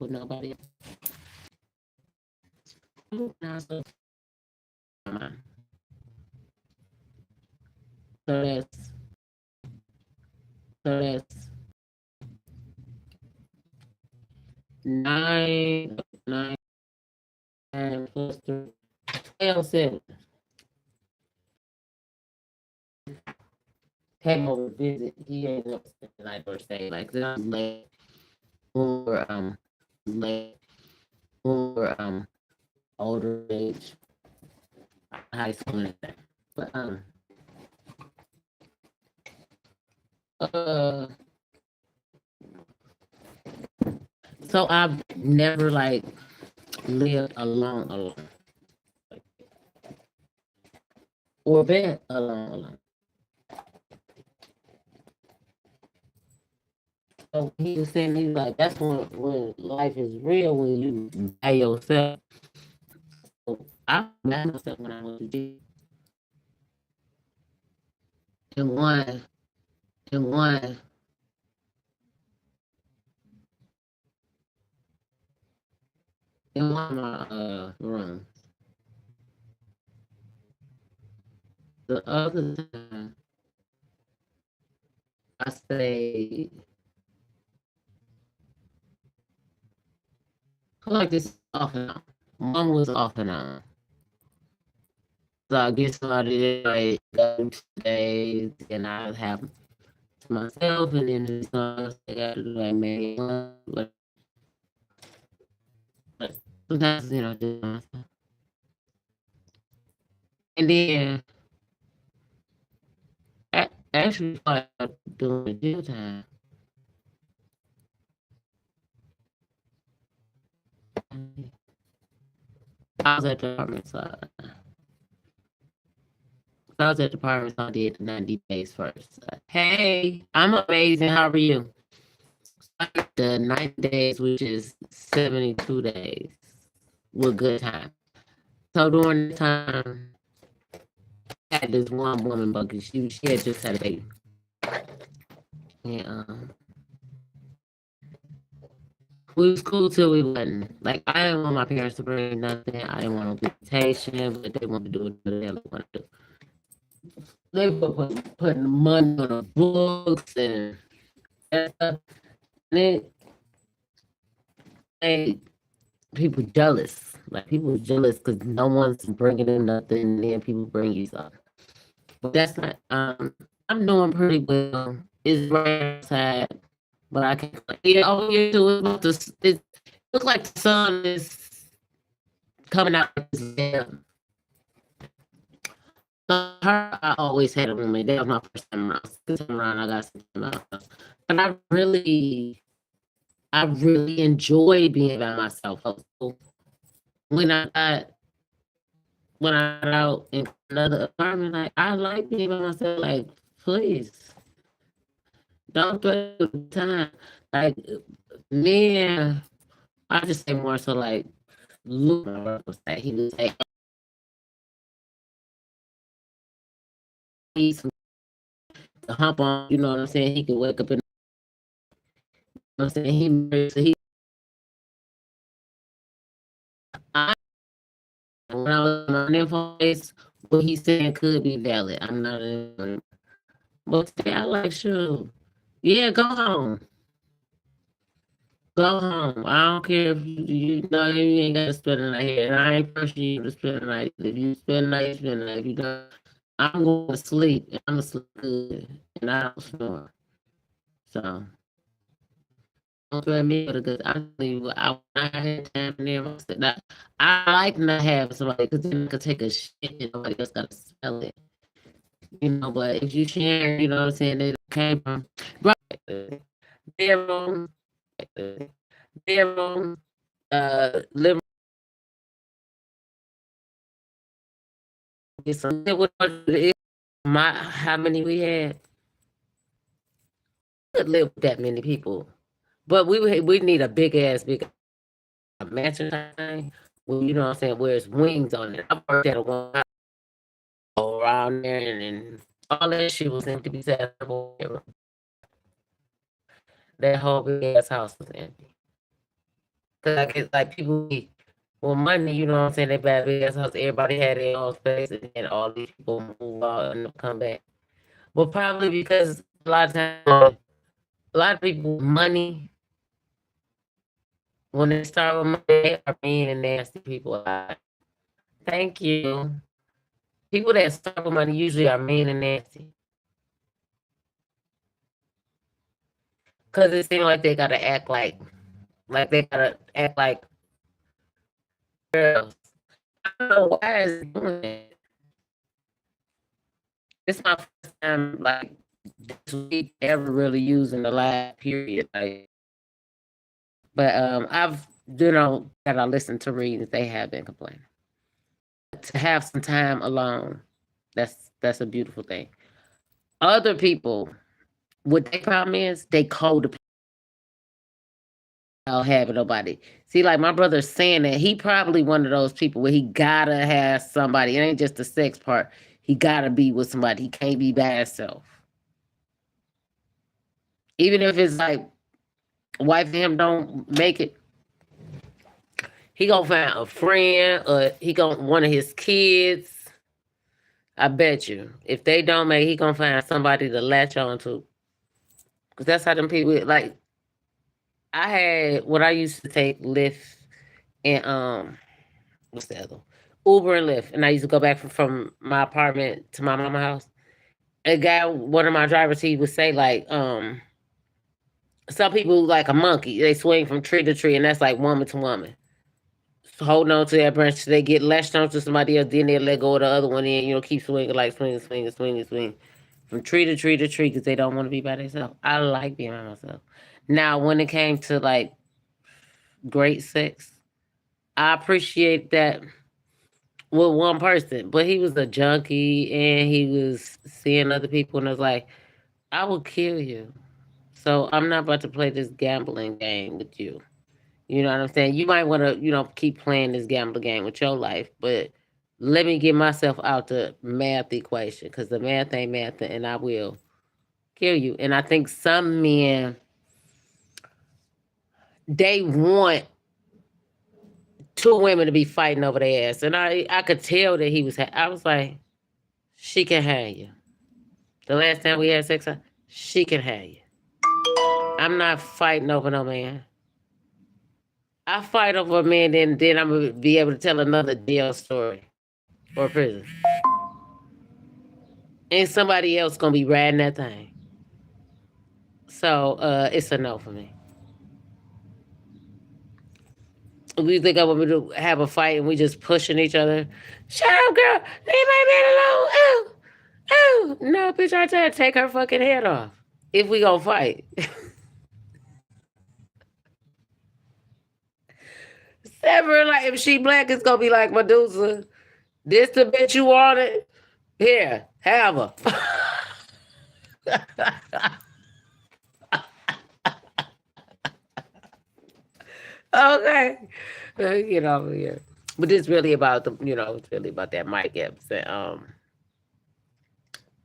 with nobody else. So that's that's 9 plus 3, 12, 7. Came over to visit. He ended up spending the night birthday. Like I was late for late for older age, high school and everything. But uh so I've never like lived alone or been alone. So he was saying he's like that's when life is real when you by yourself. So I by myself when I was a kid. In one in one in one of my rooms. The other time I stayed like this off and on. One was off and on. So I get started like 2 days and I have to myself and then there's something else I gotta do like maybe one but sometimes just myself. And then actually like during the gym time I was at the apartment side. I was at the apartment so I did the 90 days first. Hey, I'm amazing. How are you? The 90 days, which is 72 days, were good time. So during the time, I had this one woman, but she had just had a baby. And we was cool till we wasn't. Like, I didn't want my parents to bring nothing. I didn't want no visitation, but they wanted to do what they wanted to do. They were putting money on the books and that stuff. And they people jealous. Like people jealous because no one's bringing them nothing, and then people bring you something. But that's not. I'm doing pretty well. It's right outside, but I can't. Yeah, oh yeah, too. It's about to. It looks like the sun is coming out. Yeah. So her, I always had a roommate. That was my first time around. Second time around, I got something else. But I really enjoy being by myself. So when I got when I got out in another apartment, like I like being by myself. Like, please don't threaten the time. Like, man, I just say more so like Luke was that he was like he's to hump on, you know what I'm saying? He could wake up and you know what I'm saying he married, so he I when I was on my info face, what he's saying could be valid. I'm not but I like sure. Yeah, go home. Go home. I don't care if you know you ain't gotta spend the night here. And I ain't pushing you to spend the night. If you spend the night, you spend the night. If you don't, I'm going to sleep. And I'm gonna sleep good. And I don't snore. So don't threaten me with a good I leave I had time in there. I like not having somebody because then I could take a shit and nobody else gotta smell it. But if you share, you know what I'm saying, they came from right bedroom, bedroom, living it's what it is. My how many we had? Could live with that many people, but we need a big mansion thing. Well, you know what I'm saying? Where it's wings on it. I worked at a one around there, and all that shit was empty besides that whole big ass house was empty. Cause I guess like people be well money, you know what I'm saying, they bad big ass house, everybody had their own space and then all these people move out and come back. Well probably because a lot of times a lot of people with money, when they start with money, they are mean and nasty people a lot. Thank you. People that start with money usually are mean and nasty. Cause it seems like they gotta act like they gotta act like girls. I don't know why is it doing that. This my first time like this week ever really using the last period. Like, but I've that I listen to readings, they have been complaining. To have some time alone, that's a beautiful thing. Other people, what they problem is they codependent without having nobody. See, like my brother's saying that he probably one of those people where he gotta have somebody. It ain't just the sex part. He gotta be with somebody. He can't be by himself. Even if it's like wife and him don't make it, he gonna find a friend or he gonna one of his kids. I bet you. If they don't make, he gonna find somebody to latch on to. Cause that's how them people like. I had what I used to take Lyft and what's the other? Uber and Lyft, and I used to go back from my apartment to my mama house. A guy, one of my drivers, he would say like, some people like a monkey. They swing from tree to tree, and that's like woman to woman. So holding on to that branch till they get latched on to somebody else, then they let go of the other one, and keep swinging like swinging, swinging, swinging, swinging from tree to tree to tree because they don't want to be by themselves. I like being by myself. Now, when it came to like great sex, I appreciate that with one person, but he was a junkie and he was seeing other people, and I was like, I will kill you. So I'm not about to play this gambling game with you. You know what I'm saying? You might want to, keep playing this gambling game with your life, but let me get myself out the math equation because the math ain't math, and I will kill you. And I think some men they want two women to be fighting over their ass, and I could tell that he was. I was like, she can have you. The last time we had sex, she can have you. I'm not fighting over no man. I fight over a man, then I'm gonna be able to tell another jail story or prison, and somebody else gonna be riding that thing. So it's a no for me. We think I want me to have a fight and we just pushing each other. Shut up, girl. Leave my man alone. Oh, oh. No, bitch, I tell her take her fucking head off. If we gonna fight. Sever like if she black, it's gonna be like Medusa. This the bitch you wanted? Here, have her. Okay. Get over here. But it's really about it's really about that Mike Epps. And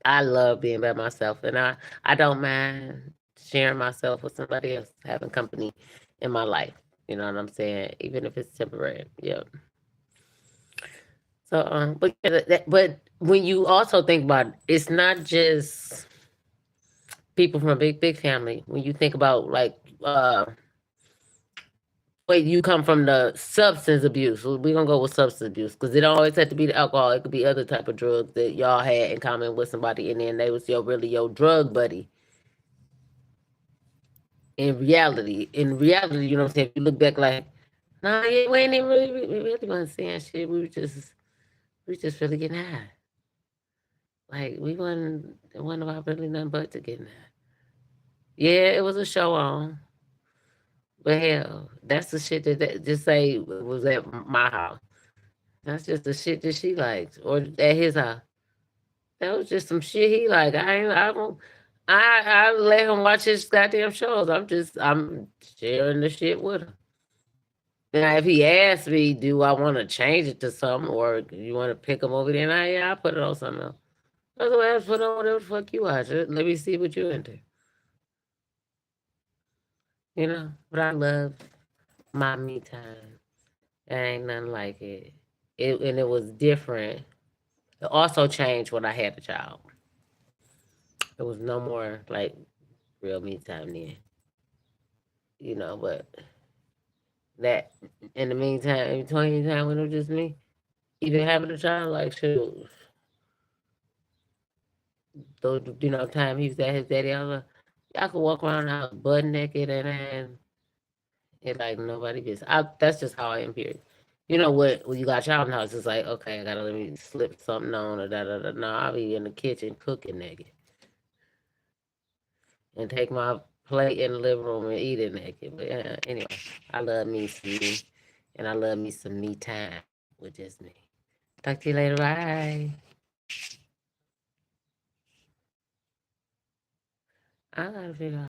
I love being by myself, and I don't mind sharing myself with somebody else, having company in my life. You know what I'm saying? Even if it's temporary. Yep. So but yeah, but when you also think about it, it's not just people from a big family. When you think about like wait, you come from the substance abuse. Well, we're gonna go with substance abuse because it don't always have to be the alcohol. It could be other type of drugs that y'all had in common with somebody, and then they was your drug buddy. In reality, you know what I'm saying? If you look back like, nah, yeah, we ain't even really wasn't saying shit. We just really getting high. Like we wasn't about really nothing but to getting high. Yeah, it was a show on. But hell, that's the shit that just say was at my house. That's just the shit that she liked, or at his house. That was just some shit he like. I don't. I let him watch his goddamn shows. I'm sharing the shit with him. Now, if he asks me, do I want to change it to something, or you want to pick him over there? Now, yeah, I put it on something else. Otherwise, put on whatever the fuck you watch. Let me see what you into. But I love My me time. There ain't nothing like it. It was different. It also changed when I had a child. It was no more like real me time then. But that in the meantime, in between time when it was just me, even having a child, like shoot, those time he was at his daddy, I was like, y'all could walk around the house butt naked and it like nobody gets. That's just how I am. Period. You know what? When you got a child in the house, it's like okay, I gotta let me slip something on or da da da. No, I'll be in the kitchen cooking naked and take my plate in the living room and eat it naked. But anyway, I love me some me, and I love me some me time with just me. Talk to you later. Bye. I gotta figure out.